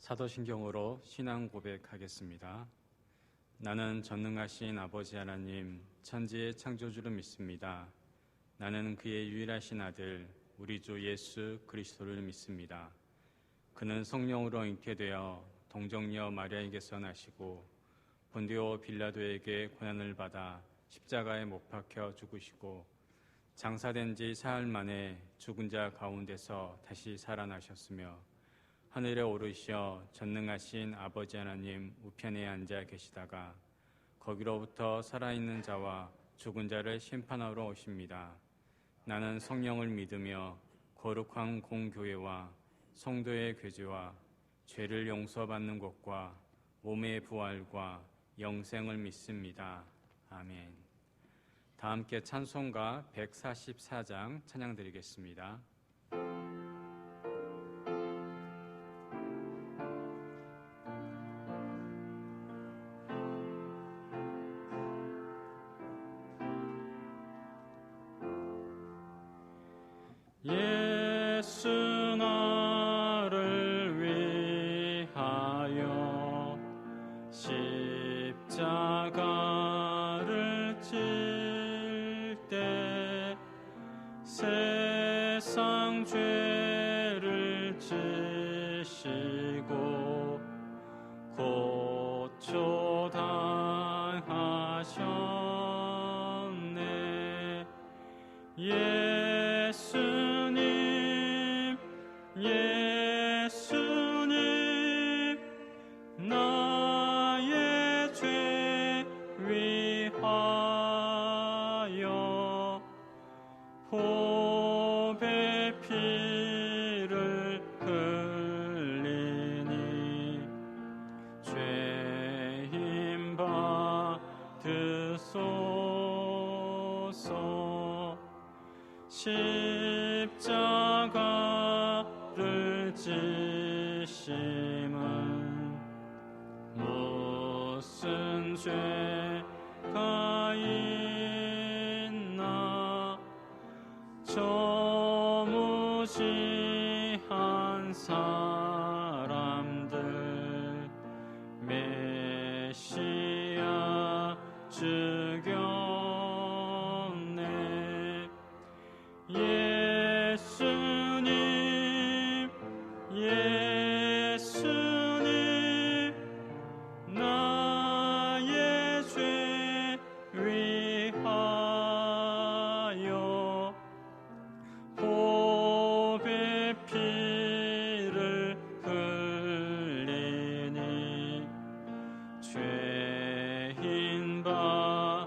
사도신경으로 신앙 고백하겠습니다. 나는 전능하신 아버지 하나님, 천지의 창조주를 믿습니다. 나는 그의 유일하신 아들, 우리 주 예수 그리스도를 믿습니다. 그는 성령으로 잉태되어 동정녀 마리아에게서 나시고 본디오 빌라도에게 고난을 받아 십자가에 못 박혀 죽으시고 장사된 지 사흘 만에 죽은 자 가운데서 다시 살아나셨으며 하늘에 오르시어 전능하신 아버지 하나님 우편에 앉아 계시다가 거기로부터 살아있는 자와 죽은 자를 심판하러 오십니다. 나는 성령을 믿으며 거룩한 공교회와 성도의 교제와 죄를 용서받는 것과 몸의 부활과 영생을 믿습니다. 아멘. 다 함께 찬송가 144장 찬양 드리겠습니다. 예수 나를 위하여 십자가를 질 때 세상 죄를 지시고 고초 당하셨네. 예수님 나의 죄 위하여 보배 피를 흘리니 죄인 받으소서. 십자가를 지심은 무슨 죄가 있나. 저 무지한 사람들 메시아 죽였네. 예수님 나의 죄 위하여 보배 피를 흘리니 죄인 받으소서.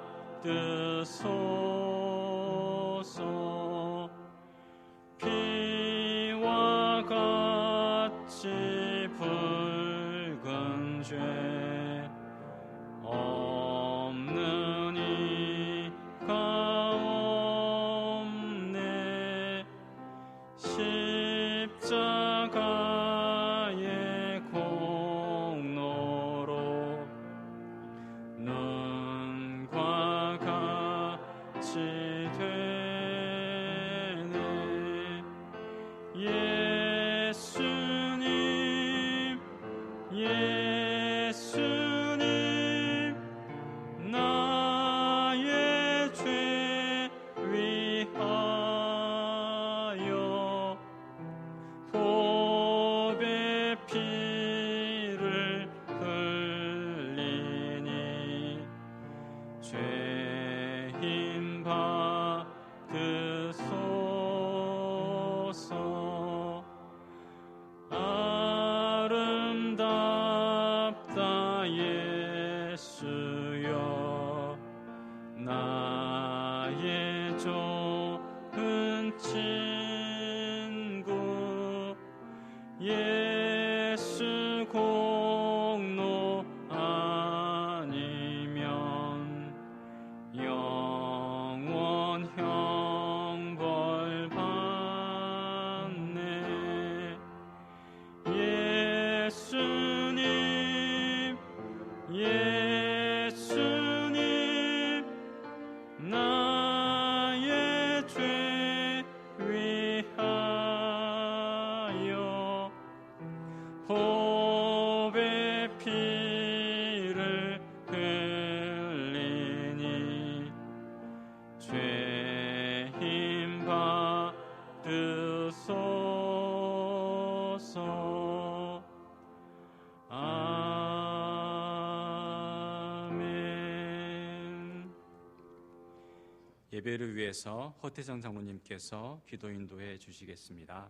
예배를 위해서 허태정 장로님께서 기도 인도해 주시겠습니다.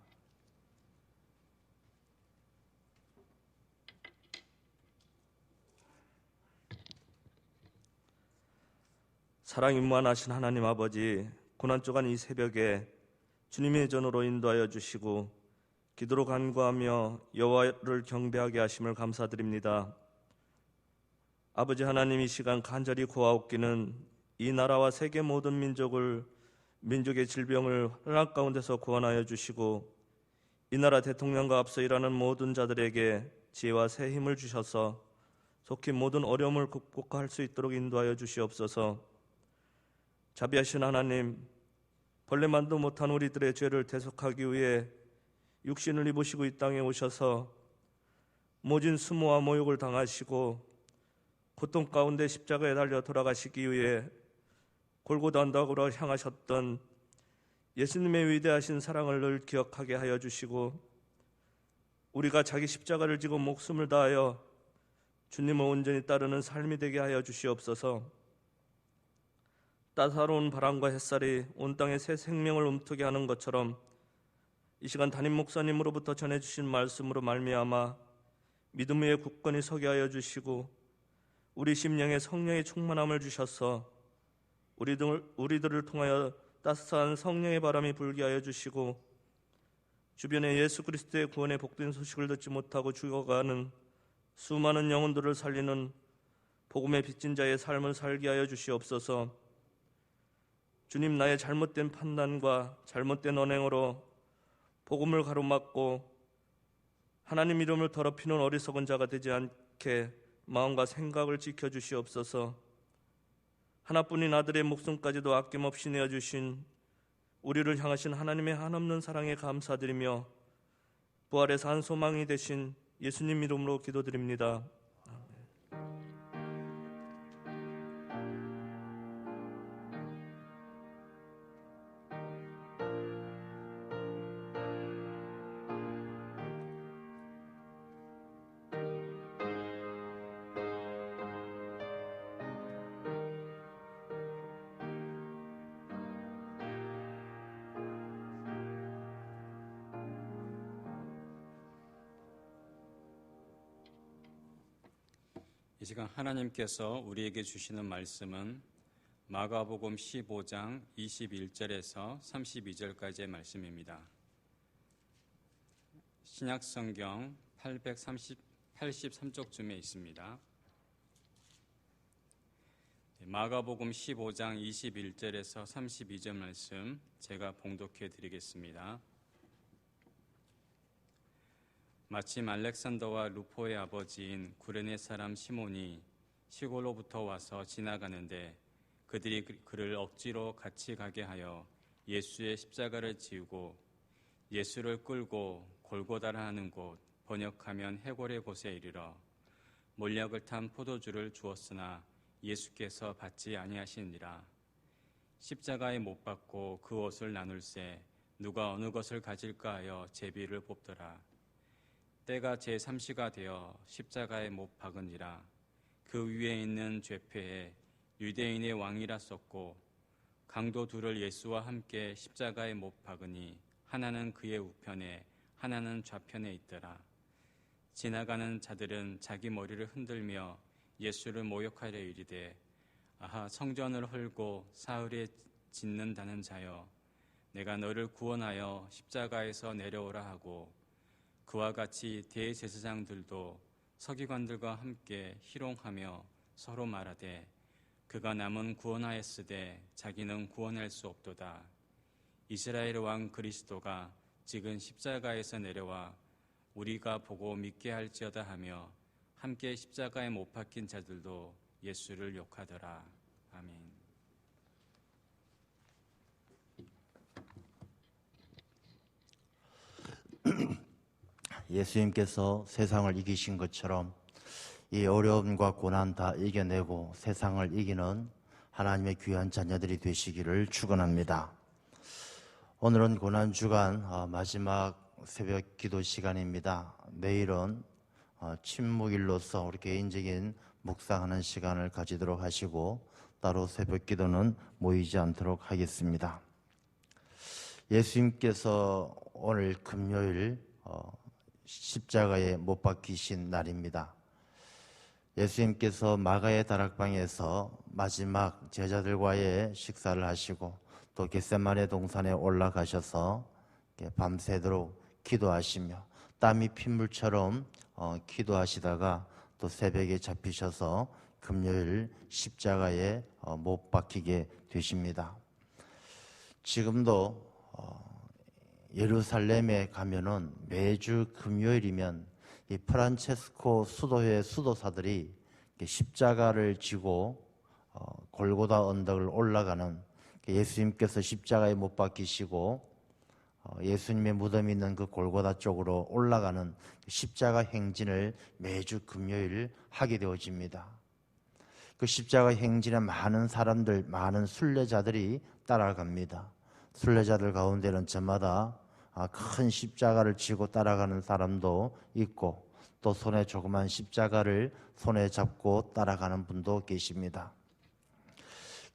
사랑 임무하신 하나님 아버지, 고난주간 이 새벽에 주님의 전으로 인도하여 주시고 기도로 간구하며 여호와를 경배하게 하심을 감사드립니다. 아버지 하나님, 이 시간 간절히 구하옵기는 이 나라와 세계 모든 민족의 질병을 혼란 가운데서 구원하여 주시고 이 나라 대통령과 앞서 일하는 모든 자들에게 지혜와 새 힘을 주셔서 속히 모든 어려움을 극복할 수 있도록 인도하여 주시옵소서. 자비하신 하나님, 벌레만도 못한 우리들의 죄를 대속하기 위해 육신을 입으시고 이 땅에 오셔서 모진 수모와 모욕을 당하시고 고통 가운데 십자가에 달려 돌아가시기 위해 골고다 언덕으로 향하셨던 예수님의 위대하신 사랑을 늘 기억하게 하여 주시고 우리가 자기 십자가를 지고 목숨을 다하여 주님을 온전히 따르는 삶이 되게 하여 주시옵소서. 따사로운 바람과 햇살이 온 땅에 새 생명을 움트게 하는 것처럼 이 시간 담임 목사님으로부터 전해주신 말씀으로 말미암아 믿음 위에 굳건히 서게 하여 주시고 우리 심령에 성령의 충만함을 주셔서 우리들을 통하여 따스한 성령의 바람이 불게 하여 주시고 주변에 예수 그리스도의 구원의 복된 소식을 듣지 못하고 죽어가는 수많은 영혼들을 살리는 복음의 빚진 자의 삶을 살게 하여 주시옵소서. 주님, 나의 잘못된 판단과 잘못된 언행으로 복음을 가로막고 하나님 이름을 더럽히는 어리석은 자가 되지 않게 마음과 생각을 지켜주시옵소서. 하나뿐인 아들의 목숨까지도 아낌없이 내어주신 우리를 향하신 하나님의 한없는 사랑에 감사드리며 부활의 산 소망이 되신 예수님 이름으로 기도드립니다. 이 시간 하나님께서 우리에게 주시는 말씀은 마가복음 15장 21절에서 32절까지의 말씀입니다. 신약성경 883쪽쯤에 있습니다. 마가복음 15장 21절에서 32절 말씀 제가 봉독해 드리겠습니다. 마침 알렉산더와 루포의 아버지인 구레네 사람 시몬이 시골로부터 와서 지나가는데 그들이 그를 억지로 같이 가게 하여 예수의 십자가를 지우고 예수를 끌고 골고다라 하는 곳, 번역하면 해골의 곳에 이르러 몰약을 탄 포도주를 주었으나 예수께서 받지 아니하시니라. 십자가에 못 박고 그 옷을 나눌새 누가 어느 것을 가질까 하여 제비를 뽑더라. 때가 제3시가 되어 십자가에 못 박으니라. 그 위에 있는 죄패에 유대인의 왕이라 썼고 강도 둘을 예수와 함께 십자가에 못 박으니 하나는 그의 우편에 하나는 좌편에 있더라. 지나가는 자들은 자기 머리를 흔들며 예수를 모욕하려 이르되 아하, 성전을 헐고 사흘에 짓는다는 자여, 내가 너를 구원하여 십자가에서 내려오라 하고 그와 같이 대제사장들도 서기관들과 함께 희롱하며 서로 말하되 그가 남은 구원하였으되 자기는 구원할 수 없도다. 이스라엘 왕 그리스도가 지금 십자가에서 내려와 우리가 보고 믿게 할지어다 하며 함께 십자가에 못 박힌 자들도 예수를 욕하더라. 아멘. 예수님께서 세상을 이기신 것처럼 이 어려움과 고난 다 이겨내고 세상을 이기는 하나님의 귀한 자녀들이 되시기를 축원합니다. 오늘은 고난주간 마지막 새벽 기도 시간입니다. 내일은 침묵일로서 우리 개인적인 묵상하는 시간을 가지도록 하시고 따로 새벽 기도는 모이지 않도록 하겠습니다. 예수님께서 오늘 금요일 십자가에 못 박히신 날입니다. 예수님께서 마가의 다락방에서 마지막 제자들과의 식사를 하시고 또 겟세마네 동산에 올라가셔서 밤새도록 기도하시며 땀이 핏물처럼 기도하시다가 또 새벽에 잡히셔서 금요일 십자가에 못 박히게 되십니다. 지금도 예루살렘에 가면은 매주 금요일이면 이 프란체스코 수도회 수도사들이 십자가를 지고 골고다 언덕을 올라가는, 예수님께서 십자가에 못 박히시고 예수님의 무덤이 있는 그 골고다 쪽으로 올라가는 십자가 행진을 매주 금요일 하게 되어집니다. 그 십자가 행진에 많은 사람들, 많은 순례자들이 따라갑니다. 순례자들 가운데는 저마다 큰 십자가를 지고 따라가는 사람도 있고 또 손에 조그만 십자가를 손에 잡고 따라가는 분도 계십니다.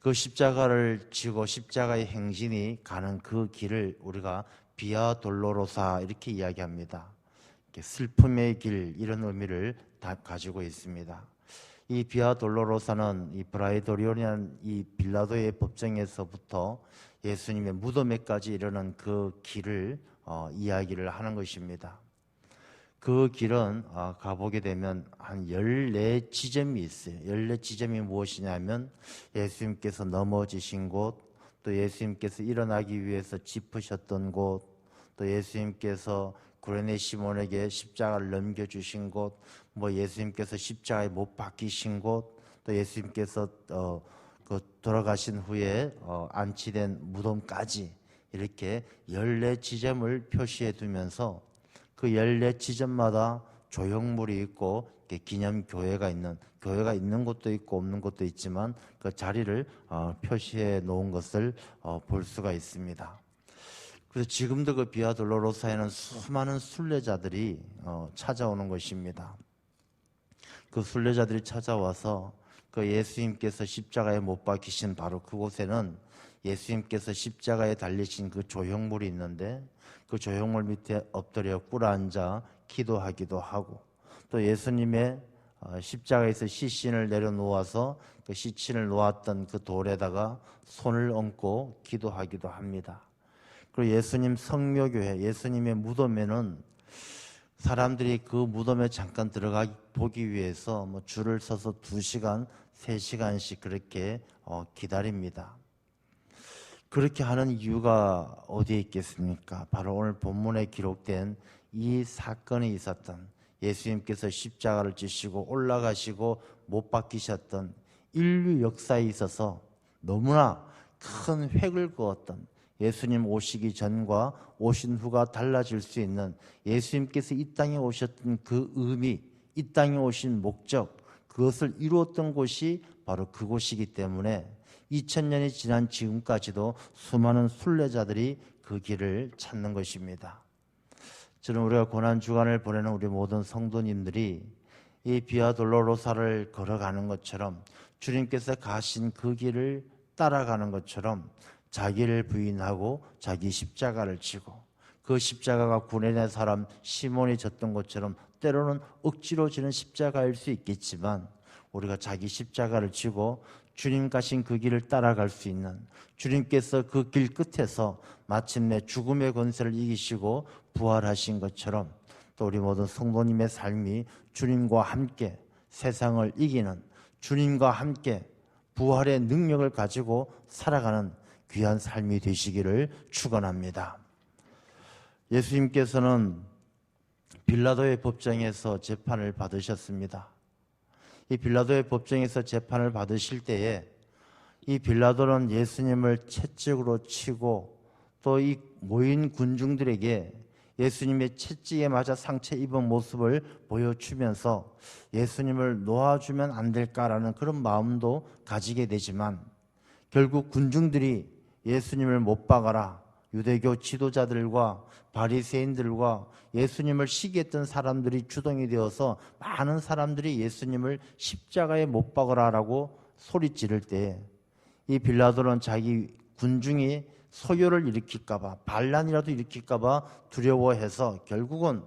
그 십자가를 지고 십자가의 행진이 가는 그 길을 우리가 비아 돌로로사 이렇게 이야기합니다. 슬픔의 길, 이런 의미를 다 가지고 있습니다. 이 비아 돌로로사는 이 브라이도리온이라는 이 빌라도의 법정에서부터 예수님의 무덤에까지 이르는 그 길을 이야기를 하는 것입니다. 그 길은 가보게 되면 한 14지점이 있어요. 14지점이 무엇이냐면 예수님께서 넘어지신 곳, 또 예수님께서 일어나기 위해서 짚으셨던 곳, 또 예수님께서 구레네 시몬에게 십자가를 넘겨주신 곳, 뭐 예수님께서 십자가에 못 박히신 곳, 또 예수님께서 돌아가신 후에 안치된 무덤까지 이렇게 14지점을 표시해 두면서 그 14지점마다 조형물이 있고 기념교회가 있는 곳도 있고 없는 곳도 있지만 그 자리를 표시해 놓은 것을 볼 수가 있습니다. 그래서 지금도 그 비아 돌로로사에는 수많은 순례자들이 찾아오는 것입니다. 그 순례자들이 찾아와서 그 예수님께서 십자가에 못 박히신 바로 그곳에는 예수님께서 십자가에 달리신 그 조형물이 있는데 그 조형물 밑에 엎드려 꿇어앉아 기도하기도 하고, 또 예수님의 십자가에서 시신을 내려놓아서 그 시신을 놓았던 그 돌에다가 손을 얹고 기도하기도 합니다. 그리고 예수님 성묘교회, 예수님의 무덤에는 사람들이 그 무덤에 잠깐 들어가 보기 위해서 뭐 줄을 서서 2시간, 3시간씩 그렇게 기다립니다. 그렇게 하는 이유가 어디에 있겠습니까? 바로 오늘 본문에 기록된 이 사건이 있었던, 예수님께서 십자가를 지시고 올라가시고 못 박히셨던 인류 역사에 있어서 너무나 큰 획을 그었던, 예수님 오시기 전과 오신 후가 달라질 수 있는, 예수님께서 이 땅에 오셨던 그 의미, 이 땅에 오신 목적, 그것을 이루었던 곳이 바로 그곳이기 때문에 2000년이 지난 지금까지도 수많은 순례자들이 그 길을 찾는 것입니다. 저는 우리가 고난주간을 보내는 우리 모든 성도님들이 이 비아 돌로로사를 걸어가는 것처럼, 주님께서 가신 그 길을 따라가는 것처럼 자기를 부인하고 자기 십자가를 지고, 그 십자가가 구레네 사람 시몬이 졌던 것처럼 때로는 억지로 지는 십자가일 수 있겠지만, 우리가 자기 십자가를 지고 주님 가신 그 길을 따라갈 수 있는, 주님께서 그 길 끝에서 마침내 죽음의 권세를 이기시고 부활하신 것처럼 또 우리 모든 성도님의 삶이 주님과 함께 세상을 이기는, 주님과 함께 부활의 능력을 가지고 살아가는 귀한 삶이 되시기를 축원합니다. 예수님께서는 빌라도의 법정에서 재판을 받으셨습니다. 이 빌라도의 법정에서 재판을 받으실 때에 이 빌라도는 예수님을 채찍으로 치고 또 이 모인 군중들에게 예수님의 채찍에 맞아 상처 입은 모습을 보여주면서 예수님을 놓아주면 안 될까라는 그런 마음도 가지게 되지만, 결국 군중들이 예수님을 못 박아라, 유대교 지도자들과 바리새인들과 예수님을 시기했던 사람들이 주동이 되어서 많은 사람들이 예수님을 십자가에 못 박으라라고 소리 지를 때 이 빌라도는 자기 군중이 소요를 일으킬까봐, 반란이라도 일으킬까봐 두려워해서 결국은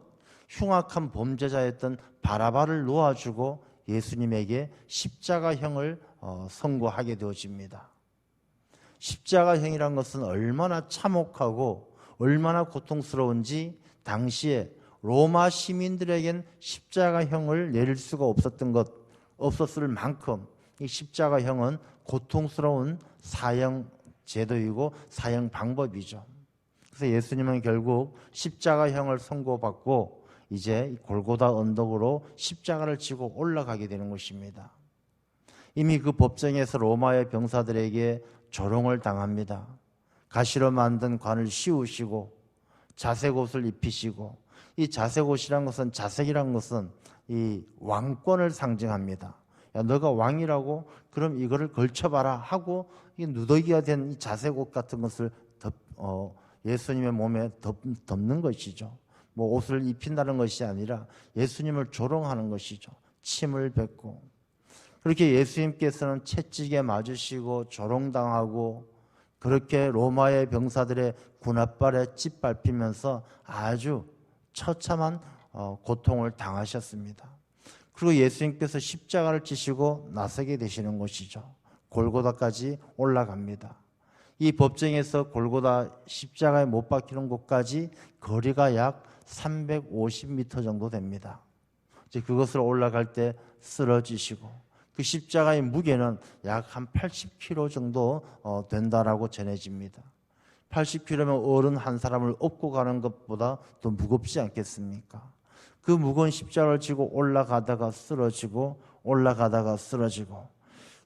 흉악한 범죄자였던 바라바를 놓아주고 예수님에게 십자가형을 선고하게 되어집니다. 십자가형이란 것은 얼마나 참혹하고 얼마나 고통스러운지 당시에 로마 시민들에겐 십자가형을 내릴 수가 없었을 만큼 이 십자가형은 고통스러운 사형 제도이고 사형 방법이죠. 그래서 예수님은 결국 십자가형을 선고받고 이제 골고다 언덕으로 십자가를 지고 올라가게 되는 것입니다. 이미 그 법정에서 로마의 병사들에게 조롱을 당합니다. 가시로 만든 관을 씌우시고 자색옷을 입히시고, 이 자색옷이란 것은, 자색이란 것은 이 왕권을 상징합니다. 야, 너가 왕이라고? 그럼 이거를 걸쳐봐라 하고 이 누더기가 된 이 자색옷 같은 것을 예수님의 몸에 덮는 것이죠. 뭐 옷을 입힌다는 것이 아니라 예수님을 조롱하는 것이죠. 침을 뱉고. 그렇게 예수님께서는 채찍에 맞으시고 조롱당하고 그렇게 로마의 병사들의 군홧발에 짓밟히면서 아주 처참한 고통을 당하셨습니다. 그리고 예수님께서 십자가를 지시고 나서게 되시는 것이죠. 골고다까지 올라갑니다. 이 법정에서 골고다 십자가에 못 박히는 곳까지 거리가 약 350m 정도 됩니다. 이제 그것을 올라갈 때 쓰러지시고, 그 십자가의 무게는 약 한 80kg 정도 된다라고 전해집니다. 80kg면 어른 한 사람을 업고 가는 것보다 더 무겁지 않겠습니까? 그 무거운 십자가를 지고 올라가다가 쓰러지고 올라가다가 쓰러지고,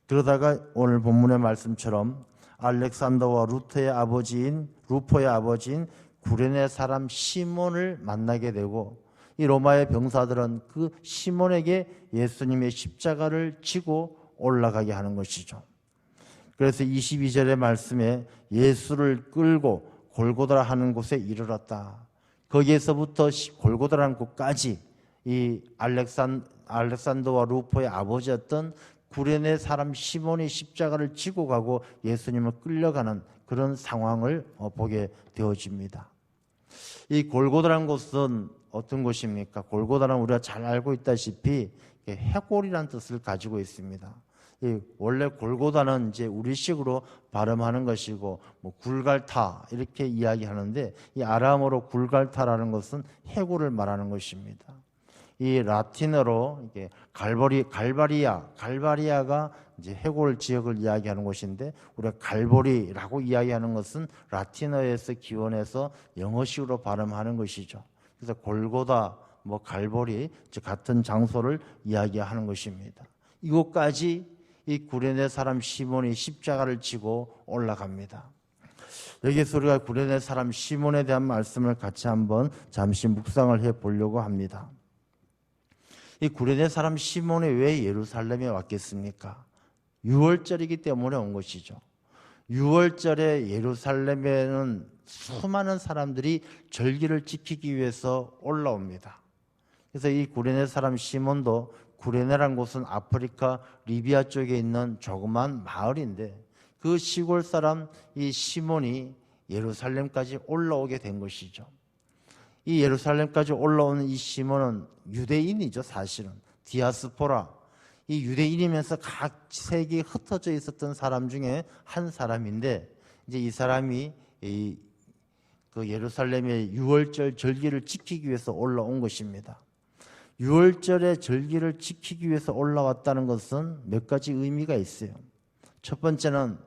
그러다가 오늘 본문의 말씀처럼 알렉산더와 루포의 아버지인 구레네 사람 시몬을 만나게 되고, 이 로마의 병사들은 그 시몬에게 예수님의 십자가를 지고 올라가게 하는 것이죠. 그래서 22절의 말씀에 예수를 끌고 골고다라 하는 곳에 이르렀다. 거기에서부터 골고다라는 곳까지 이 알렉산더와 루포의 아버지였던 구레네 사람 시몬이 십자가를 지고 가고 예수님을 끌려가는 그런 상황을 보게 되어집니다. 이 골고다라는 곳은 어떤 곳입니까? 골고다는 우리가 잘 알고 있다시피 해골이라는 뜻을 가지고 있습니다. 원래 골고다는 이제 우리식으로 발음하는 것이고, 뭐 굴갈타 이렇게 이야기하는데, 이 아람어로 굴갈타라는 것은 해골을 말하는 것입니다. 이 라틴어로 이게 갈바리아가 이제 해골 지역을 이야기하는 곳인데, 우리가 갈보리라고 이야기하는 것은 라틴어에서 기원해서 영어식으로 발음하는 것이죠. 그래서 골고다, 뭐 갈보리, 같은 장소를 이야기하는 것입니다. 이곳까지 이 구레네 사람 시몬이 십자가를 지고 올라갑니다. 여기서 우리가 구레네 사람 시몬에 대한 말씀을 같이 한번 잠시 묵상을 해보려고 합니다. 이 구레네 사람 시몬이 왜 예루살렘에 왔겠습니까? 6월절이기 때문에 온 것이죠. 6월절에 예루살렘에는 수많은 사람들이 절기를 지키기 위해서 올라옵니다. 그래서 이 구레네 사람 시몬도, 구레네란 곳은 아프리카 리비아 쪽에 있는 조그만 마을인데, 그 시골 사람 이 시몬이 예루살렘까지 올라오게 된 것이죠. 이 예루살렘까지 올라오는 이 시몬은 유대인이죠. 사실은 디아스포라, 이 유대인이면서 각 세계에 흩어져 있었던 사람 중에 한 사람인데, 이제 이 사람이 그 예루살렘의 6월절 절기를 지키기 위해서 올라온 것입니다. 6월절의 절기를 지키기 위해서 올라왔다는 것은 몇 가지 의미가 있어요. 첫 번째는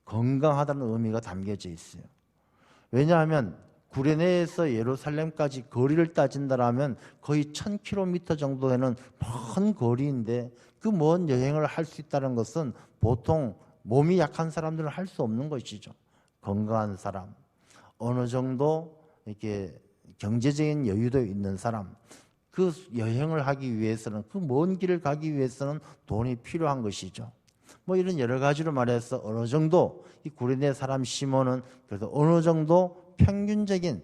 건강하다는 의미가 담겨져 있어요. 왜냐하면 구레네에서 예루살렘까지 거리를 따진다면 거의 1000km 정도 되는 먼 거리인데, 그 먼 여행을 할 수 있다는 것은 보통 몸이 약한 사람들은 할 수 없는 것이죠. 건강한 사람, 어느 정도 이렇게 경제적인 여유도 있는 사람, 그 여행을 하기 위해서는, 그 먼 길을 가기 위해서는 돈이 필요한 것이죠. 뭐 이런 여러 가지로 말해서 어느 정도 이 구레네 사람 시몬은 그래도 어느 정도 평균적인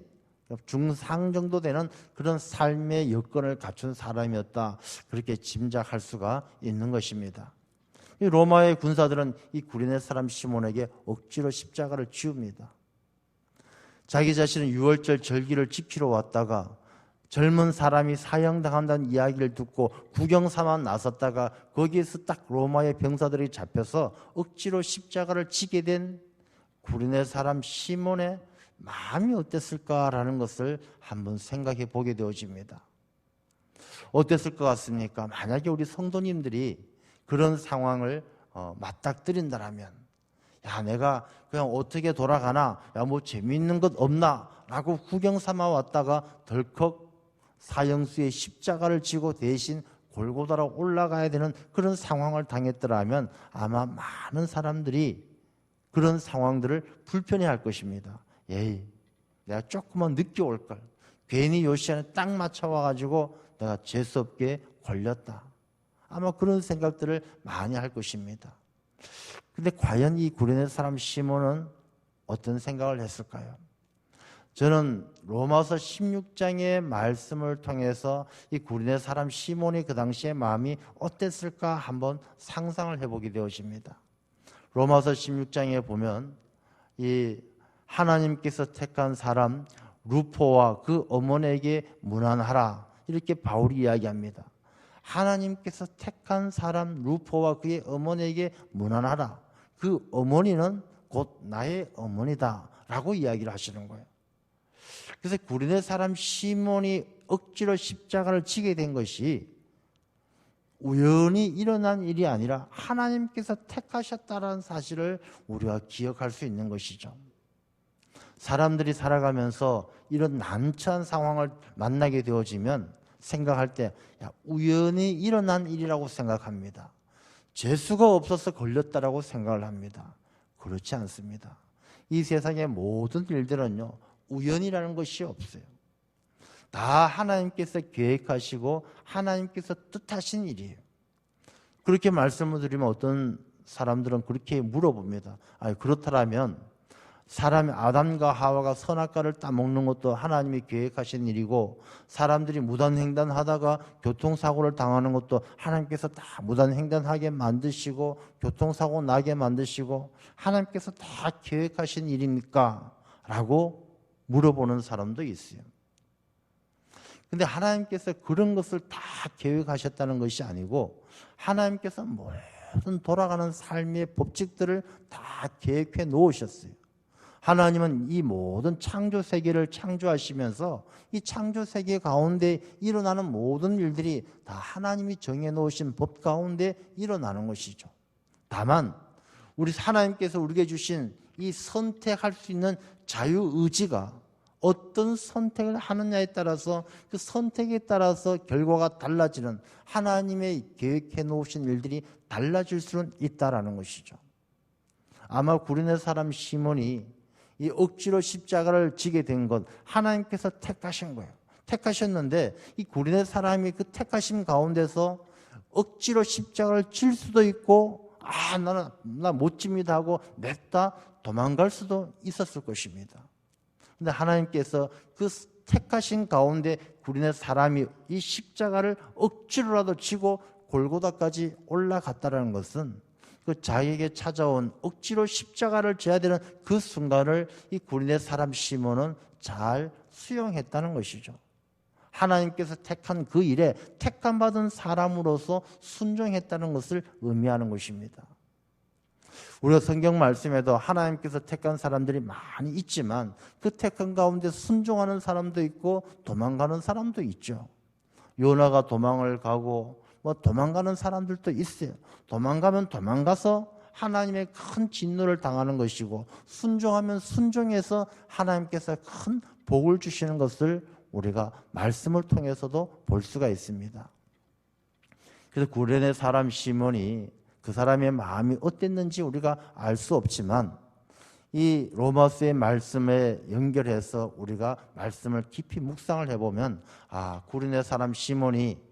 중상 정도 되는 그런 삶의 여건을 갖춘 사람이었다, 그렇게 짐작할 수가 있는 것입니다. 이 로마의 군사들은 이 구레네 사람 시몬에게 억지로 십자가를 지웁니다. 자기 자신은 유월절 절기를 지키러 왔다가 젊은 사람이 사형당한다는 이야기를 듣고 구경 삼아 나섰다가 거기에서 딱 로마의 병사들이 잡혀서 억지로 십자가를 지게 된 구레네 사람 시몬의 마음이 어땠을까라는 것을 한번 생각해 보게 되어집니다. 어땠을 것 같습니까? 만약에 우리 성도님들이 그런 상황을 맞닥뜨린다라면, 야, 내가 그냥 어떻게 돌아가나, 야, 뭐 재미있는 것 없나 라고 구경 삼아 왔다가 덜컥 사형수의 십자가를 지고 대신 골고다로 올라가야 되는 그런 상황을 당했더라면 아마 많은 사람들이 그런 상황들을 불편해할 것입니다. 에이, 내가 조금만 늦게 올걸, 괜히 요 시간에 딱 맞춰 와가지고 내가 재수없게 걸렸다, 아마 그런 생각들을 많이 할 것입니다. 근데 과연 이 구레네 사람 시몬은 어떤 생각을 했을까요? 저는 로마서 16장의 말씀을 통해서 이 구레네 사람 시몬이 그 당시의 마음이 어땠을까 한번 상상을 해보게 되어집니다. 로마서 16장에 보면 이 하나님께서 택한 사람 루포와 그 어머니에게 문안하라, 이렇게 바울이 이야기합니다. 하나님께서 택한 사람 루포와 그의 어머니에게 문안하라. 그 어머니는 곧 나의 어머니다 라고 이야기를 하시는 거예요. 그래서 구레네 사람 시몬이 억지로 십자가를 지게 된 것이 우연히 일어난 일이 아니라 하나님께서 택하셨다는 사실을 우리가 기억할 수 있는 것이죠. 사람들이 살아가면서 이런 난처한 상황을 만나게 되어지면 생각할 때, 야, 우연히 일어난 일이라고 생각합니다. 재수가 없어서 걸렸다라고 생각을 합니다. 그렇지 않습니다. 이 세상의 모든 일들은요, 우연이라는 것이 없어요. 다 하나님께서 계획하시고 하나님께서 뜻하신 일이에요. 그렇게 말씀을 드리면 어떤 사람들은 그렇게 물어봅니다. 아니, 그렇다면 사람이 아담과 하와가 선악과를 따먹는 것도 하나님이 계획하신 일이고, 사람들이 무단횡단하다가 교통사고를 당하는 것도 하나님께서 다 무단횡단하게 만드시고 교통사고 나게 만드시고 하나님께서 다 계획하신 일입니까? 라고 물어보는 사람도 있어요. 근데 하나님께서 그런 것을 다 계획하셨다는 것이 아니고, 하나님께서 모든 돌아가는 삶의 법칙들을 다 계획해 놓으셨어요. 하나님은 이 모든 창조 세계를 창조하시면서 이 창조 세계 가운데 일어나는 모든 일들이 다 하나님이 정해 놓으신 법 가운데 일어나는 것이죠. 다만 우리 하나님께서 우리에게 주신 이 선택할 수 있는 자유의지가 어떤 선택을 하느냐에 따라서 그 선택에 따라서 결과가 달라지는, 하나님의 계획해 놓으신 일들이 달라질 수는 있다라는 것이죠. 아마 구레네 사람 시몬이 이 억지로 십자가를 지게 된 것, 하나님께서 택하신 거예요. 택하셨는데 이 구레네 사람이 그 택하심 가운데서 억지로 십자가를 질 수도 있고, 나 못 집니다 하고 냈다 도망갈 수도 있었을 것입니다. 근데 하나님께서 그 택하신 가운데 구레네 사람이 이 십자가를 억지로라도 지고 골고다까지 올라갔다는 것은 그 자기에게 찾아온 억지로 십자가를 져야 되는 그 순간을 이 구레네 사람 시몬은 잘 수용했다는 것이죠. 하나님께서 택한 그 일에 택함받은 사람으로서 순종했다는 것을 의미하는 것입니다. 우리가 성경 말씀에도 하나님께서 택한 사람들이 많이 있지만 그 택한 가운데 순종하는 사람도 있고 도망가는 사람도 있죠. 요나가 도망을 가고 도망가는 사람들도 있어요. 도망가면 도망가서 하나님의 큰 진노를 당하는 것이고, 순종하면 순종해서 하나님께서 큰 복을 주시는 것을 우리가 말씀을 통해서도 볼 수가 있습니다. 그래서 구레네 사람 시몬이 그 사람의 마음이 어땠는지 우리가 알 수 없지만, 이 로마서의 말씀에 연결해서 우리가 말씀을 깊이 묵상을 해보면, 구레네 사람 시몬이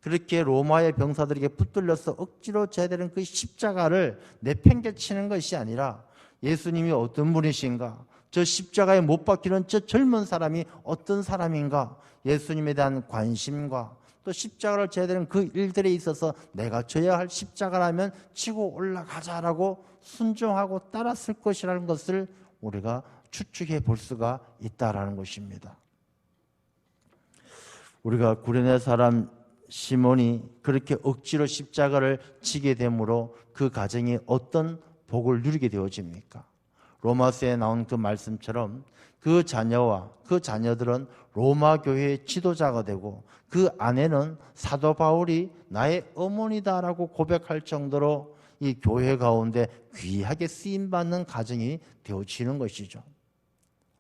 그렇게 로마의 병사들에게 붙들려서 억지로 져야 되는 그 십자가를 내팽개치는 것이 아니라, 예수님이 어떤 분이신가, 저 십자가에 못 박히는 저 젊은 사람이 어떤 사람인가, 예수님에 대한 관심과 또 십자가를 져야 되는 그 일들에 있어서 내가 져야 할 십자가라면 지고 올라가자라고 순종하고 따랐을 것이라는 것을 우리가 추측해 볼 수가 있다라는 것입니다. 우리가 구레네 사람 시몬이 그렇게 억지로 십자가를 지게 되므로 그 가정이 어떤 복을 누리게 되어집니까? 로마서에 나온 그 말씀처럼 그 자녀와 그 자녀들은 로마 교회의 지도자가 되고 그 아내는 사도 바울이 나의 어머니다라고 고백할 정도로 이 교회 가운데 귀하게 쓰임받는 가정이 되어지는 것이죠.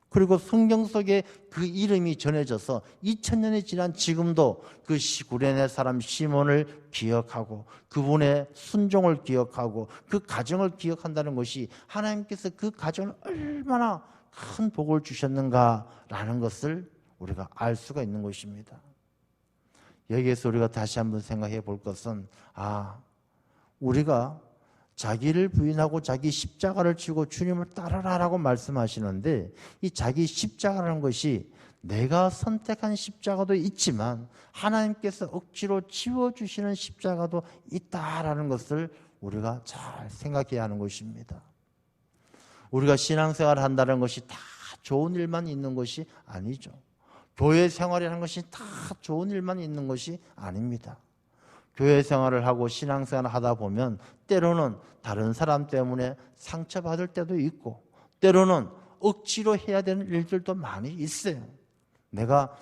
그리고 성경 속에 그 이름이 전해져서 2000년이 지난 지금도 그 구레네 사람 시몬을 기억하고 그분의 순종을 기억하고 그 가정을 기억한다는 것이 하나님께서 그 가정을 얼마나 큰 복을 주셨는가라는 것을 우리가 알 수가 있는 것입니다. 여기에서 우리가 다시 한번 생각해 볼 것은 우리가 자기를 부인하고 자기 십자가를 지고 주님을 따르라라고 말씀하시는데 이 자기 십자가라는 것이 내가 선택한 십자가도 있지만 하나님께서 억지로 지워주시는 십자가도 있다라는 것을 우리가 잘 생각해야 하는 것입니다. 우리가 신앙생활을 한다는 것이 다 좋은 일만 있는 것이 아니죠. 교회 생활이라는 것이 다 좋은 일만 있는 것이 아닙니다. 교회 생활을 하고 신앙생활을 하다 보면 때로는 다른 사람 때문에 상처받을 때도 있고 때로는 억지로 해야 되는 일들도 많이 있어요.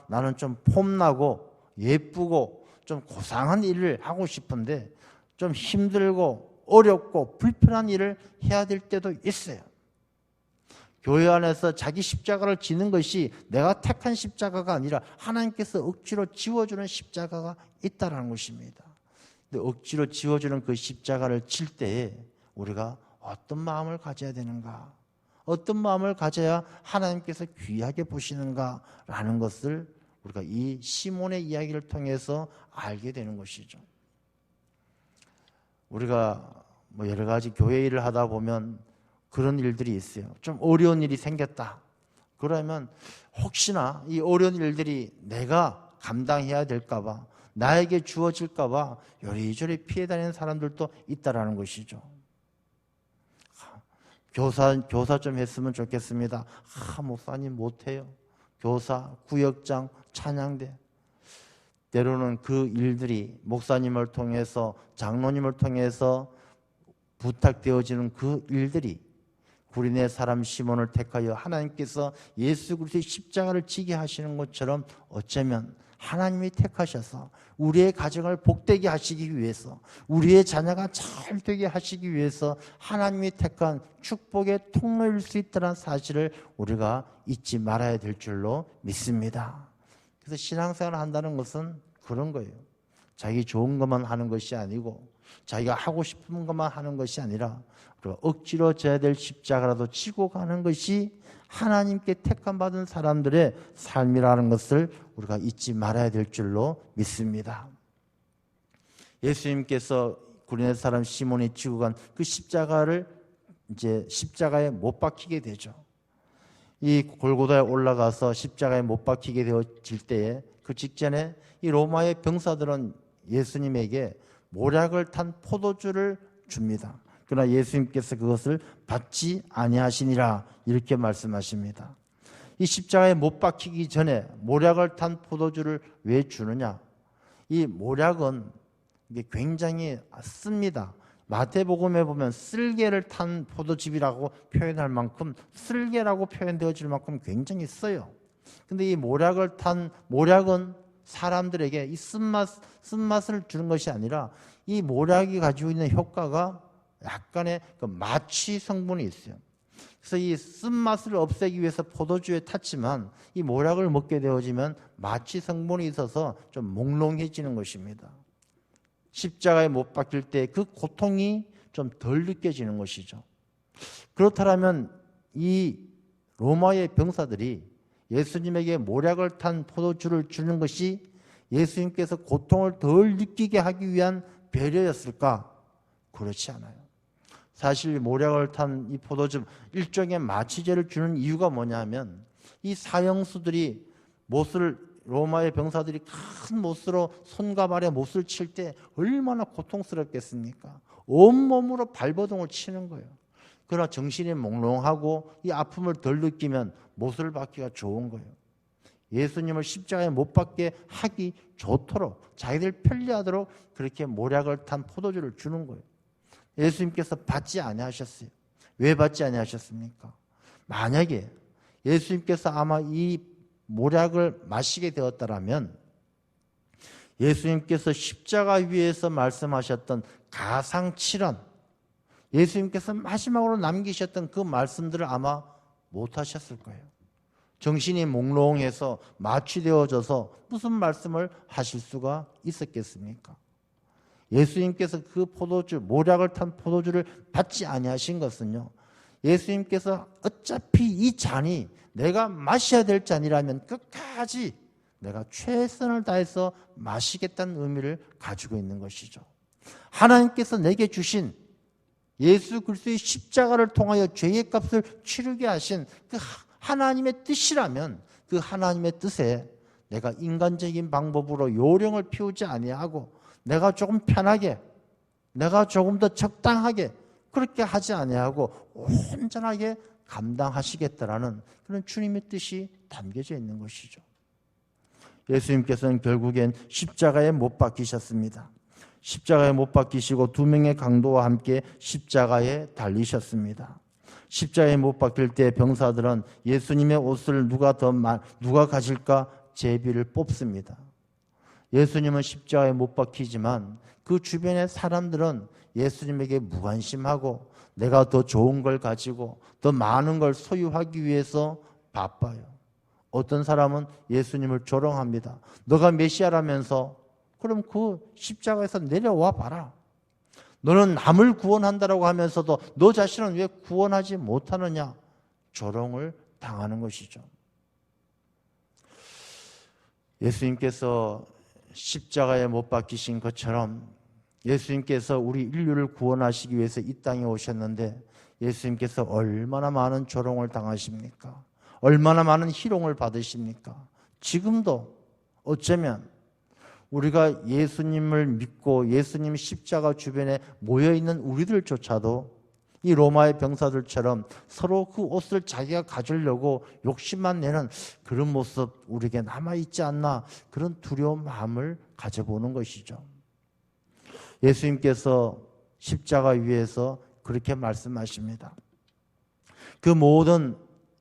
나는 좀 폼나고 예쁘고 좀 고상한 일을 하고 싶은데 좀 힘들고 어렵고 불편한 일을 해야 될 때도 있어요. 교회 안에서 자기 십자가를 지는 것이 내가 택한 십자가가 아니라 하나님께서 억지로 지워주는 십자가가 있다는 것입니다. 근데 억지로 지워주는 그 십자가를 칠 때에 우리가 어떤 마음을 가져야 되는가? 어떤 마음을 가져야 하나님께서 귀하게 보시는가라는 것을 우리가 이 시몬의 이야기를 통해서 알게 되는 것이죠. 우리가 여러 가지 교회 일을 하다 보면 그런 일들이 있어요. 좀 어려운 일이 생겼다. 그러면 혹시나 이 어려운 일들이 내가 감당해야 될까 봐 나에게 주어질까 봐 요리조리 피해 다니는 사람들도 있다라는 것이죠. 교사 좀 했으면 좋겠습니다. 목사님 못해요. 교사, 구역장, 찬양대. 때로는 그 일들이 목사님을 통해서 장로님을 통해서 부탁되어지는 그 일들이 구레네 사람 시몬을 택하여 하나님께서 예수 그리스도의 십자가를 지게 하시는 것처럼 어쩌면 하나님이 택하셔서 우리의 가정을 복되게 하시기 위해서 우리의 자녀가 잘 되게 하시기 위해서 하나님이 택한 축복의 통로일 수 있다는 사실을 우리가 잊지 말아야 될 줄로 믿습니다. 그래서 신앙생활을 한다는 것은 그런 거예요. 자기 좋은 것만 하는 것이 아니고 자기가 하고 싶은 것만 하는 것이 아니라 억지로 져야 될 십자가라도 지고 가는 것이 하나님께 택함 받은 사람들의 삶이라는 것을 우리가 잊지 말아야 될 줄로 믿습니다. 예수님께서 구레네 사람 시몬이 지고 간 그 십자가를 이제 십자가에 못 박히게 되죠. 이 골고다에 올라가서 십자가에 못 박히게 되어질 때에 그 직전에 이 로마의 병사들은 예수님에게 모략을 탄 포도주를 줍니다. 그러나 예수님께서 그것을 받지 아니하시니라 이렇게 말씀하십니다. 이 십자가에 못 박히기 전에 모략을 탄 포도주를 왜 주느냐? 이 모략은 이게 굉장히 씁니다. 마태복음에 보면 쓸개를 탄 포도즙이라고 표현할 만큼 쓸개라고 표현되어질 만큼 굉장히 써요. 근데 이 모략은 사람들에게 이 쓴맛을 주는 것이 아니라 이 모략이 가지고 있는 효과가 약간의 그 마취 성분이 있어요. 그래서 이 쓴맛을 없애기 위해서 포도주에 탔지만 이 모략을 먹게 되어지면 마취 성분이 있어서 좀 몽롱해지는 것입니다. 십자가에 못 박힐 때 그 고통이 좀 덜 느껴지는 것이죠. 그렇다면 이 로마의 병사들이 예수님에게 모략을 탄 포도주를 주는 것이 예수님께서 고통을 덜 느끼게 하기 위한 배려였을까? 그렇지 않아요. 사실 모략을 탄 이 포도즙 일종의 마취제를 주는 이유가 뭐냐면 이 사형수들이 못을 로마의 병사들이 큰 못으로 손과 발에 못을 칠 때 얼마나 고통스럽겠습니까? 온몸으로 발버둥을 치는 거예요. 그러나 정신이 몽롱하고 이 아픔을 덜 느끼면 못을 받기가 좋은 거예요. 예수님을 십자가에 못 박게 하기 좋도록 자기들 편리하도록 그렇게 모략을 탄 포도주를 주는 거예요. 예수님께서 받지 아니하셨어요. 왜 받지 아니하셨습니까? 만약에 예수님께서 아마 이 모략을 마시게 되었다라면 예수님께서 십자가 위에서 말씀하셨던 가상칠언, 예수님께서 마지막으로 남기셨던 그 말씀들을 아마 못하셨을 거예요. 정신이 몽롱해서 마취되어져서 무슨 말씀을 하실 수가 있었겠습니까? 예수님께서 그 포도주, 모략을 탄 포도주를 받지 아니하신 것은요, 예수님께서 어차피 이 잔이 내가 마셔야 될 잔이라면 끝까지 내가 최선을 다해서 마시겠다는 의미를 가지고 있는 것이죠. 하나님께서 내게 주신 예수 그리스도의 십자가를 통하여 죄의 값을 치르게 하신 그 하나님의 뜻이라면 그 하나님의 뜻에 내가 인간적인 방법으로 요령을 피우지 아니하고 내가 조금 편하게, 내가 조금 더 적당하게 그렇게 하지 아니하고 온전하게 감당하시겠다라는 그런 주님의 뜻이 담겨져 있는 것이죠. 예수님께서는 결국엔 십자가에 못 박히셨습니다. 십자가에 못 박히시고 두 명의 강도와 함께 십자가에 달리셨습니다. 십자가에 못 박힐 때 병사들은 예수님의 옷을 누가 가질까 제비를 뽑습니다. 예수님은 십자가에 못 박히지만 그 주변의 사람들은 예수님에게 무관심하고 내가 더 좋은 걸 가지고 더 많은 걸 소유하기 위해서 바빠요. 어떤 사람은 예수님을 조롱합니다. 너가 메시아라면서 그럼 그 십자가에서 내려와 봐라. 너는 남을 구원한다라고 하면서도 너 자신은 왜 구원하지 못하느냐? 조롱을 당하는 것이죠. 예수님께서 십자가에 못 박히신 것처럼 예수님께서 우리 인류를 구원하시기 위해서 이 땅에 오셨는데 예수님께서 얼마나 많은 조롱을 당하십니까? 얼마나 많은 희롱을 받으십니까? 지금도 어쩌면 우리가 예수님을 믿고 예수님 십자가 주변에 모여있는 우리들조차도 이 로마의 병사들처럼 서로 그 옷을 자기가 가지려고 욕심만 내는 그런 모습 우리에게 남아있지 않나, 그런 두려운 마음을 가져보는 것이죠. 예수님께서 십자가 위에서 그렇게 말씀하십니다. 그 모든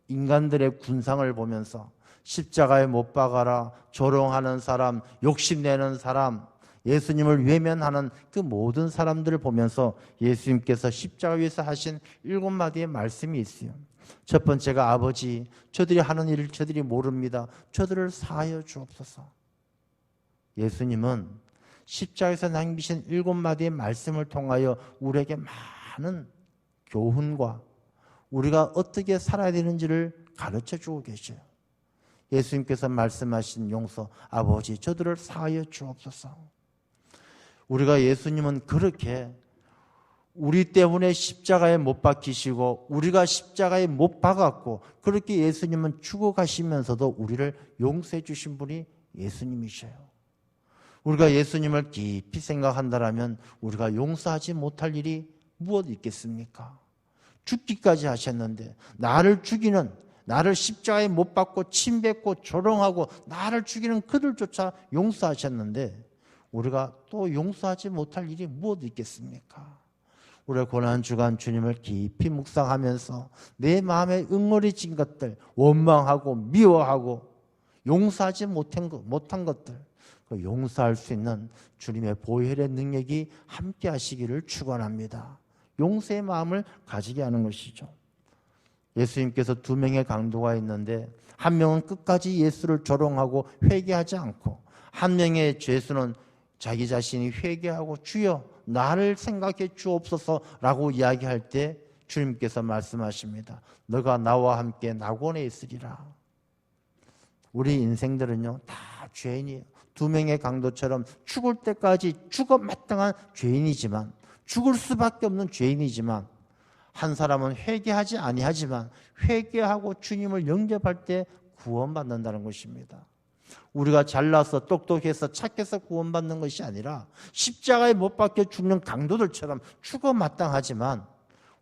인간들의 군상을 보면서 십자가에 못 박아라, 조롱하는 사람, 욕심내는 사람, 예수님을 외면하는 그 모든 사람들을 보면서 예수님께서 십자가 위에서 하신 7마디의 말씀이 있어요. 첫 번째가 아버지, 저들이 하는 일을 저들이 모릅니다. 저들을 사하여 주옵소서. 예수님은 십자가에서 남기신 7마디의 말씀을 통하여 우리에게 많은 교훈과 우리가 어떻게 살아야 되는지를 가르쳐 주고 계셔요. 예수님께서 말씀하신 용서, 아버지 저들을 사하여 주옵소서. 우리가 예수님은 그렇게 우리 때문에 십자가에 못 박히시고 우리가 십자가에 못 박았고 그렇게 예수님은 죽어가시면서도 우리를 용서해 주신 분이 예수님이셔요. 우리가 예수님을 깊이 생각한다면 우리가 용서하지 못할 일이 무엇 있겠습니까? 죽기까지 하셨는데 나를 죽이는, 나를 십자가에 못 박고 침뱉고 조롱하고 나를 죽이는 그들조차 용서하셨는데 우리가 또 용서하지 못할 일이 무엇 있겠습니까? 우리가 고난주간 주님을 깊이 묵상하면서 내 마음에 응어리진 것들, 원망하고 미워하고 용서하지 못한 것들, 용서할 수 있는 주님의 보혈의 능력이 함께 하시기를 축원합니다. 용서의 마음을 가지게 하는 것이죠. 예수님께서 2명의 강도가 있는데 한 명은 끝까지 예수를 조롱하고 회개하지 않고 한 명의 죄수는 자기 자신이 회개하고 주여 나를 생각해 주옵소서라고 이야기할 때 주님께서 말씀하십니다. 너가 나와 함께 낙원에 있으리라. 우리 인생들은요 다 죄인이에요. 2명의 강도처럼 죽을 때까지 죽어 마땅한 죄인이지만, 죽을 수밖에 없는 죄인이지만, 한 사람은 회개하지 아니하지만 회개하고 주님을 영접할 때 구원받는다는 것입니다. 우리가 잘나서 똑똑해서 착해서 구원받는 것이 아니라 십자가에 못 박혀 죽는 강도들처럼 죽어 마땅하지만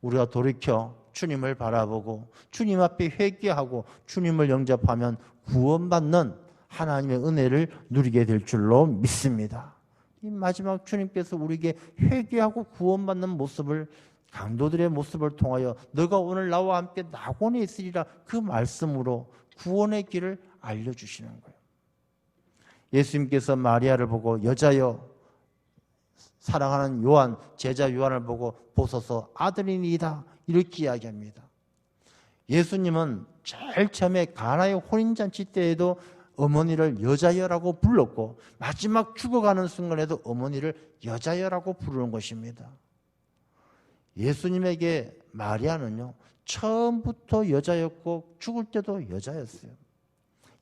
우리가 돌이켜 주님을 바라보고 주님 앞에 회개하고 주님을 영접하면 구원받는 하나님의 은혜를 누리게 될 줄로 믿습니다. 이 마지막 주님께서 우리에게 회개하고 구원받는 모습을 강도들의 모습을 통하여 너가 오늘 나와 함께 낙원에 있으리라 그 말씀으로 구원의 길을 알려주시는 거예요. 예수님께서 마리아를 보고 여자여, 사랑하는 요한, 제자 요한을 보고 보소서 아들이니이다 이렇게 이야기합니다. 예수님은 제일 처음에 가나의 혼인잔치 때에도 어머니를 여자여라고 불렀고 마지막 죽어가는 순간에도 어머니를 여자여라고 부르는 것입니다. 예수님에게 마리아는요 처음부터 여자였고 죽을 때도 여자였어요.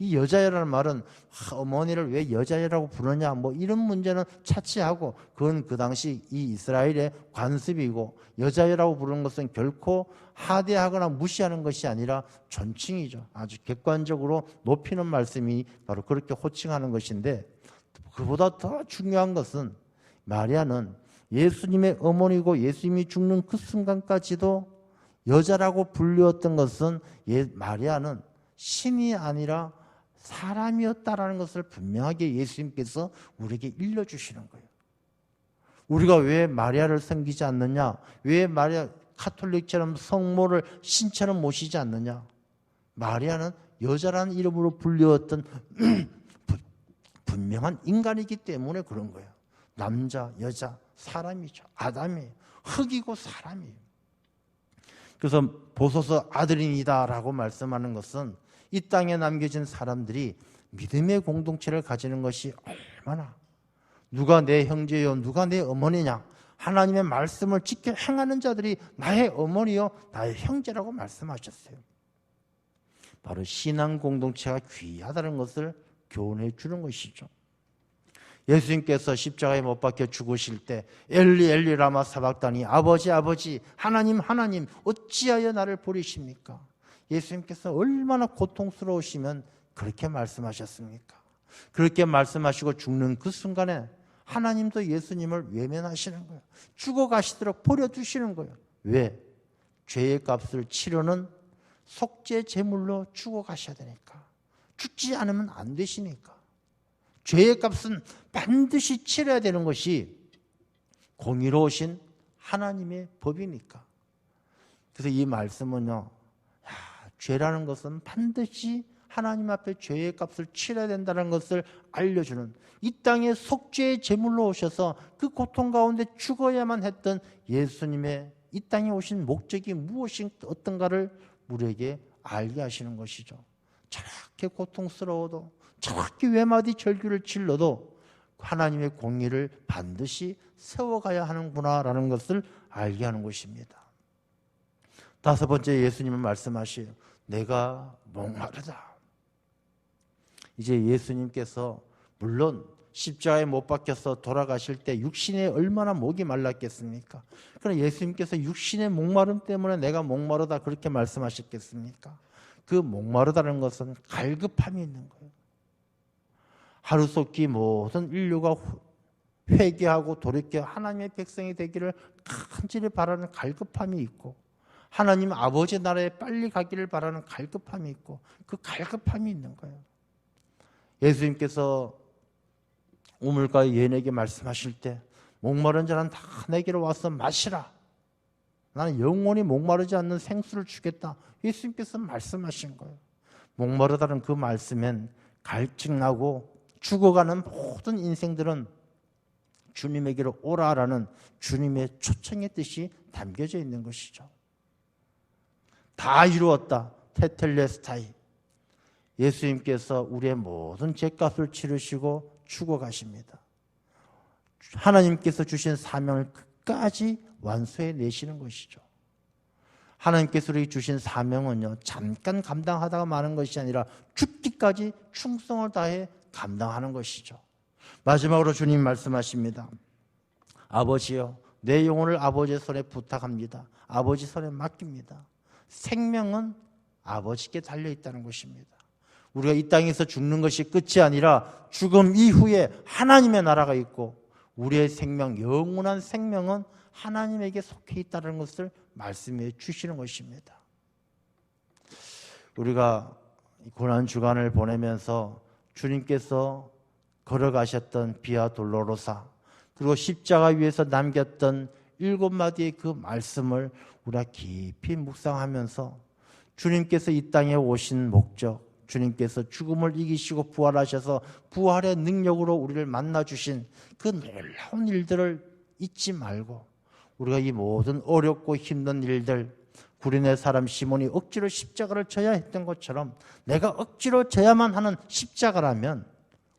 이 여자여라는 말은 어머니를 왜 여자여라고 부르냐 뭐 이런 문제는 차치하고 그건 그 당시 이 이스라엘의 관습이고 여자여라고 부르는 것은 결코 하대하거나 무시하는 것이 아니라 존칭이죠. 아주 객관적으로 높이는 말씀이 바로 그렇게 호칭하는 것인데 그보다 더 중요한 것은 마리아는 예수님의 어머니고 예수님이 죽는 그 순간까지도 여자라고 불렸던 것은 마리아는 신이 아니라 사람이었다라는 것을 분명하게 예수님께서 우리에게 일러주시는 거예요. 우리가 왜 마리아를 섬기지 않느냐? 왜 마리아 카톨릭처럼 성모를 신처럼 모시지 않느냐? 마리아는 여자라는 이름으로 불렸던 분명한 인간이기 때문에 그런 거예요. 남자, 여자, 사람이죠. 아담이에요. 흙이고 사람이에요. 그래서 보소서 아들이니다라고 말씀하는 것은 이 땅에 남겨진 사람들이 믿음의 공동체를 가지는 것이 얼마나 누가 내 형제요 누가 내 어머니냐 하나님의 말씀을 지켜 행하는 자들이 나의 어머니요 나의 형제라고 말씀하셨어요. 바로 신앙 공동체가 귀하다는 것을 교훈해 주는 것이죠. 예수님께서 십자가에 못 박혀 죽으실 때 엘리 엘리 라마 사박다니 아버지 아버지 하나님 하나님 어찌하여 나를 버리십니까? 예수님께서 얼마나 고통스러우시면 그렇게 말씀하셨습니까? 그렇게 말씀하시고 죽는 그 순간에 하나님도 예수님을 외면하시는 거예요. 죽어가시도록 버려두시는 거예요. 왜? 죄의 값을 치르는 속죄 제물로 죽어가셔야 되니까. 죽지 않으면 안 되시니까. 죄의 값은 반드시 치러야 되는 것이 공의로우신 하나님의 법이니까. 그래서 이 말씀은요, 죄라는 것은 반드시 하나님 앞에 죄의 값을 치러야 된다는 것을 알려주는 이 땅에 속죄의 제물로 오셔서 그 고통 가운데 죽어야만 했던 예수님의 이 땅에 오신 목적이 무엇인 어떤가를 우리에게 알게 하시는 것이죠. 저렇게 고통스러워도 저렇게 외마디 절규를 질러도 하나님의 공의를 반드시 세워가야 하는구나라는 것을 알게 하는 것입니다. 다섯 번째 예수님은 말씀하시요 내가 목마르다. 이제 예수님께서 물론 십자가에 못 박혀서 돌아가실 때 육신에 얼마나 목이 말랐겠습니까? 그러나 예수님께서 육신의 목마름 때문에 내가 목마르다 그렇게 말씀하셨겠습니까? 그 목마르다는 것은 갈급함이 있는 거예요. 하루속히 모든 인류가 회개하고 돌이켜 하나님의 백성이 되기를 간절히 바라는 갈급함이 있고 하나님 아버지 나라에 빨리 가기를 바라는 갈급함이 있고 그 갈급함이 있는 거예요. 예수님께서 우물가의 여인에게 말씀하실 때 목마른 자는 다 내게로 와서 마시라. 나는 영원히 목마르지 않는 생수를 주겠다. 예수님께서 말씀하신 거예요. 목마르다는 그 말씀엔 갈증나고 죽어가는 모든 인생들은 주님에게로 오라라는 주님의 초청의 뜻이 담겨져 있는 것이죠. 다 이루었다. 테텔레스타이. 예수님께서 우리의 모든 죄값을 치르시고 죽어가십니다. 하나님께서 주신 사명을 끝까지 완수해 내시는 것이죠. 하나님께서 우리에게 주신 사명은요, 잠깐 감당하다가 마는 것이 아니라 죽기까지 충성을 다해 감당하는 것이죠. 마지막으로 주님 말씀하십니다. 아버지여, 내 영혼을 아버지의 손에 부탁합니다. 아버지 손에 맡깁니다. 생명은 아버지께 달려있다는 것입니다. 우리가 이 땅에서 죽는 것이 끝이 아니라 죽음 이후에 하나님의 나라가 있고 우리의 생명, 영원한 생명은 하나님에게 속해 있다는 것을 말씀해 주시는 것입니다. 우리가 고난 주간을 보내면서 주님께서 걸어가셨던 비아 돌로로사, 그리고 십자가 위에서 남겼던 7마디의 그 말씀을 우리가 깊이 묵상하면서 주님께서 이 땅에 오신 목적, 주님께서 죽음을 이기시고 부활하셔서 부활의 능력으로 우리를 만나주신 그 놀라운 일들을 잊지 말고 우리가 이 모든 어렵고 힘든 일들, 구레네 사람 시몬이 억지로 십자가를 져야 했던 것처럼 내가 억지로 져야만 하는 십자가라면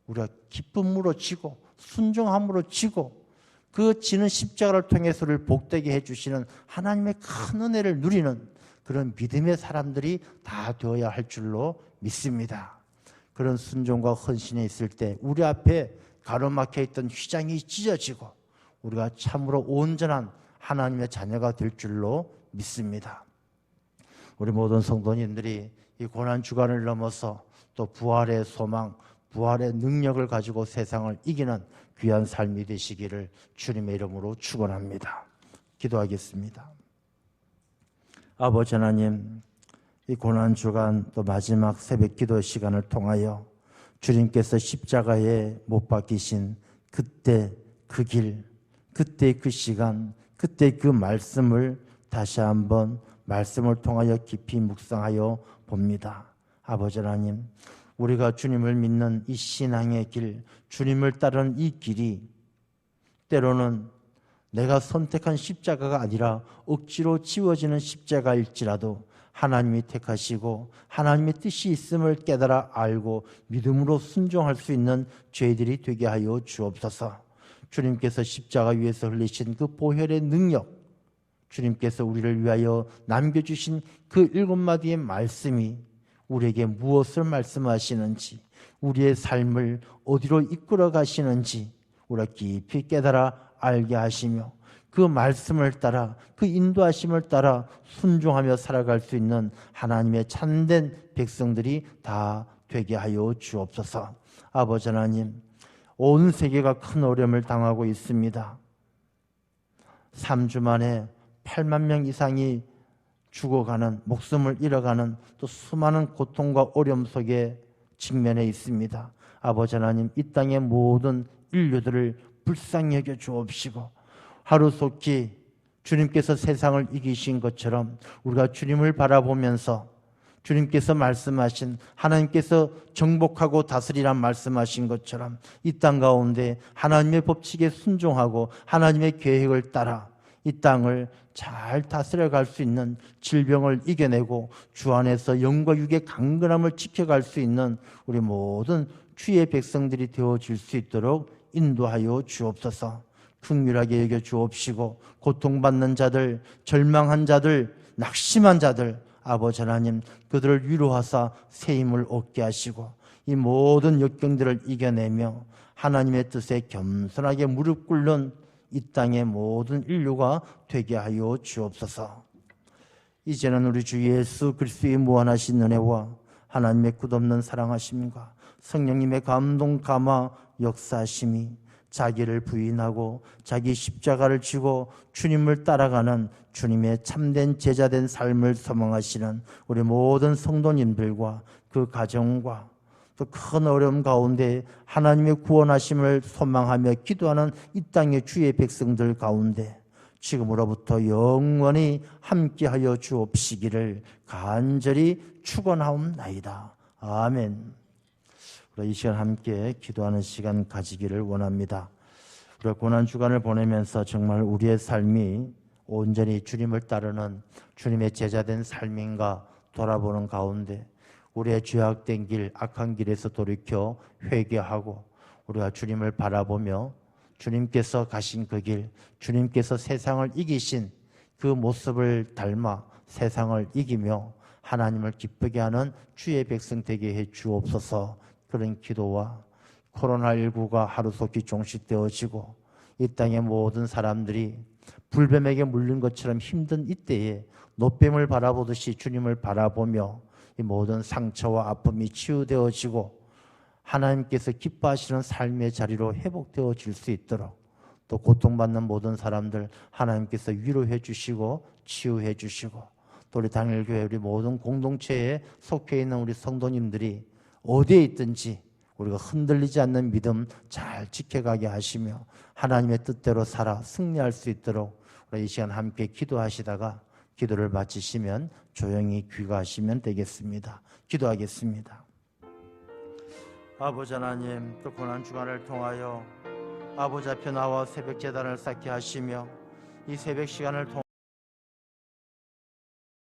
우리가 기쁨으로 지고 순종함으로 지고 그 지는 십자가를 통해서 우리를 복되게 해주시는 하나님의 큰 은혜를 누리는 그런 믿음의 사람들이 다 되어야 할 줄로 믿습니다. 그런 순종과 헌신이 있을 때 우리 앞에 가로막혀 있던 휘장이 찢어지고 우리가 참으로 온전한 하나님의 자녀가 될 줄로 믿습니다. 우리 모든 성도님들이 이 고난 주간을 넘어서 또 부활의 소망, 부활의 능력을 가지고 세상을 이기는 귀한 삶이 되시기를 주님의 이름으로 축원합니다. 기도하겠습니다. 아버지 하나님, 이 고난 주간 또 마지막 새벽 기도 시간을 통하여 주님께서 십자가에 못 박히신 그때 그 길, 그때 그 시간, 그때 그 말씀을 다시 한번 말씀을 통하여 깊이 묵상하여 봅니다. 아버지 하나님, 우리가 주님을 믿는 이 신앙의 길, 주님을 따르는 이 길이 때로는 내가 선택한 십자가가 아니라 억지로 지워지는 십자가일지라도 하나님이 택하시고 하나님의 뜻이 있음을 깨달아 알고 믿음으로 순종할 수 있는 죄들이 되게 하여 주옵소서. 주님께서 십자가 위에서 흘리신 그 보혈의 능력, 주님께서 우리를 위하여 남겨주신 그 7마디의 말씀이 우리에게 무엇을 말씀하시는지, 우리의 삶을 어디로 이끌어 가시는지 우리가 깊이 깨달아 알게 하시며 그 말씀을 따라 그 인도하심을 따라 순종하며 살아갈 수 있는 하나님의 참된 백성들이 다 되게 하여 주옵소서. 아버지 하나님, 온 세계가 큰 어려움을 당하고 있습니다. 3주 만에 8만 명 이상이 죽어가는, 목숨을 잃어가는 또 수많은 고통과 어려움 속에 직면해 있습니다. 아버지 하나님, 이 땅의 모든 인류들을 불쌍히 여겨 주옵시고 하루속히 주님께서 세상을 이기신 것처럼 우리가 주님을 바라보면서 주님께서 말씀하신, 하나님께서 정복하고 다스리란 말씀하신 것처럼 이 땅 가운데 하나님의 법칙에 순종하고 하나님의 계획을 따라 이 땅을 잘 다스려갈 수 있는, 질병을 이겨내고 주 안에서 영과 육의 강건함을 지켜갈 수 있는 우리 모든 주의 백성들이 되어질 수 있도록 인도하여 주옵소서. 긍휼하게 여겨 주옵시고 고통받는 자들, 절망한 자들, 낙심한 자들, 아버지 하나님, 그들을 위로하사 새 힘을 얻게 하시고 이 모든 역경들을 이겨내며 하나님의 뜻에 겸손하게 무릎 꿇는 이 땅의 모든 인류가 되게 하여 주옵소서. 이제는 우리 주 예수 그리스도의 무한하신 은혜와 하나님의 끝없는 사랑하심과 성령님의 감동 감화 역사하심이 자기를 부인하고 자기 십자가를 지고 주님을 따라가는 주님의 참된 제자된 삶을 소망하시는 우리 모든 성도님들과 그 가정과 또 큰 어려움 가운데 하나님의 구원하심을 소망하며 기도하는 이 땅의 주의 백성들 가운데 지금으로부터 영원히 함께하여 주옵시기를 간절히 축원하옵나이다. 아멘. 이 시간 함께 기도하는 시간 가지기를 원합니다. 우리가 고난주간을 보내면서 정말 우리의 삶이 온전히 주님을 따르는 주님의 제자된 삶인가 돌아보는 가운데 우리의 죄악된 길, 악한 길에서 돌이켜 회개하고 우리가 주님을 바라보며 주님께서 가신 그 길, 주님께서 세상을 이기신 그 모습을 닮아 세상을 이기며 하나님을 기쁘게 하는 주의 백성 되게 해 주옵소서. 그런 기도와 코로나19가 하루속히 종식되어지고 이 땅의 모든 사람들이 불뱀에게 물린 것처럼 힘든 이때에 노뱀을 바라보듯이 주님을 바라보며 이 모든 상처와 아픔이 치유되어지고 하나님께서 기뻐하시는 삶의 자리로 회복되어질 수 있도록, 또 고통받는 모든 사람들 하나님께서 위로해 주시고 치유해 주시고, 또 우리 단일교회 우리 모든 공동체에 속해 있는 우리 성도님들이 어디에 있든지 우리가 흔들리지 않는 믿음 잘 지켜가게 하시며 하나님의 뜻대로 살아 승리할 수 있도록 우리 이 시간 함께 기도하시다가 기도를 마치시면 조용히 귀가하시면 되겠습니다. 기도하겠습니다. 아버지 하나님, 또 고난주간을 통하여 아버지 앞에 나와 새벽 제단을 쌓게 하시며 이 새벽 시간을 통하여